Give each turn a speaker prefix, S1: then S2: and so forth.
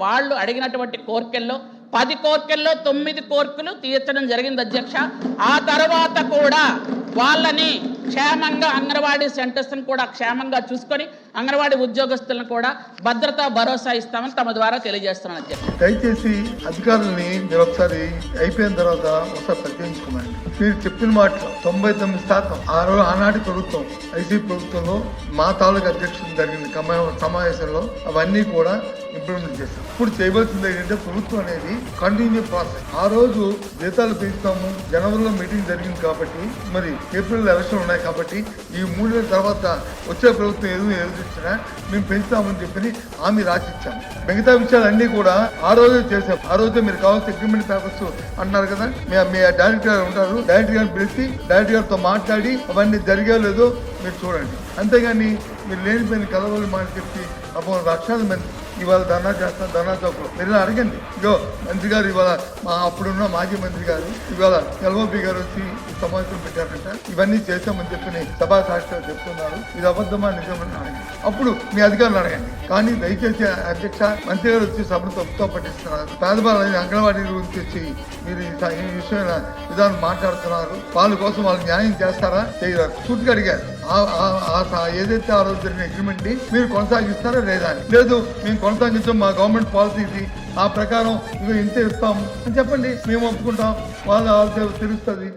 S1: వాళ్ళు అడిగినటువంటి కోర్కెల్లో 10 కోర్కెల్లో 9 కోర్కెలు తీర్చడం జరిగింది అధ్యక్ష. ఆ తర్వాత కూడా వాళ్ళని క్షేమంగా అంగన్వాడీ సెంటర్స్ని కూడా క్షేమంగా చూసుకొని అంగన్వాడీ ఉద్యోగస్తులను కూడా భద్రతా భరోసా ఇస్తామని తమ ద్వారా తెలియజేస్తున్నాను అధ్యక్ష.
S2: దయచేసి అధికారులని మీరు ఒకసారి అయిపోయిన తర్వాత ఒకసారి పరిశీలించుకోమండి. మీరు చెప్పిన మాటలు 99% ఆనాటి ప్రభుత్వం ఐసీ ప్రభుత్వంలో మా తాలూకు అధ్యక్షులు జరిగిన సమావేశంలో అవన్నీ కూడా ఇంప్లిమెంట్ చేస్తాం. ఇప్పుడు చేయవలసింది ఏంటంటే ప్రభుత్వం అనేది కంటిన్యూ ప్రాసెస్. ఆ రోజు జీతాలు పెంచుతాము, జనవరిలో మీటింగ్ జరిగింది కాబట్టి, మరి ఏప్రిల్ ఎలక్షన్ ఉన్నాయి కాబట్టి ఈ 3 నెలల తర్వాత వచ్చే ప్రభుత్వం ఎదురుచ్చినా మేము పెంచుతామని చెప్పి హామీ రాసిచ్చాము. మిగతా విషయాలన్నీ కూడా ఆ రోజే చేసాం. ఆ రోజే మీరు కావాల్సిన అగ్రిమెంట్ పేపర్స్ అంటున్నారు కదా, మీ డైరెక్టర్ గారు ఉంటారు, డైరెక్టర్ గారిని పిలిచి డైరెక్టర్ గారితో మాట్లాడి అవన్నీ జరిగా లేదో మీరు చూడండి. అంతేగాని మీరు లేనిపోయిన కలవలు మాట చెప్పి అప్పుడు లక్షల మంది ఇవాళ ధర్నా చేస్తాం, ధర్నా చౌక్లో మీరు అడగండి. ఇగో మంత్రి గారు ఇవాళ అప్పుడున్న మాజీ మంత్రి గారు ఇవాళ ఎల్ఓపి గారు వచ్చి సమావేశం పెట్టారంట, ఇవన్నీ చేస్తామని చెప్పి సభా సాక్షిగా చెప్తున్నారు. ఇది అబద్ధమా నిజమని అడగండి. అప్పుడు మీ అధికారులు అడగండి. కానీ దయచేసి అధ్యక్ష, మంత్రి గారు వచ్చి సభను తప్పుతో పట్టిస్తున్నారు. పేదవాళ్ళని అంగన్వాడీ గురించి వచ్చి మీరు ఈ విషయమైన విధానం మాట్లాడుతున్నారు. వాళ్ళ కోసం వాళ్ళు న్యాయం చేస్తారా చేయరా సూటిగా అడిగారు. ఏదైతే ఆ రోజు జరిగిన అగ్రిమెంట్ ని మీరు కొనసాగిస్తారా లేదా అని. లేదు మేము కొనసాగించాం, మా గవర్నమెంట్ పాలసీ ఇది, ఆ ప్రకారం ఇంతే ఇస్తాము అని చెప్పండి, మేము ఒప్పుకుంటాం, వాళ్ళు తెలుస్తుంది.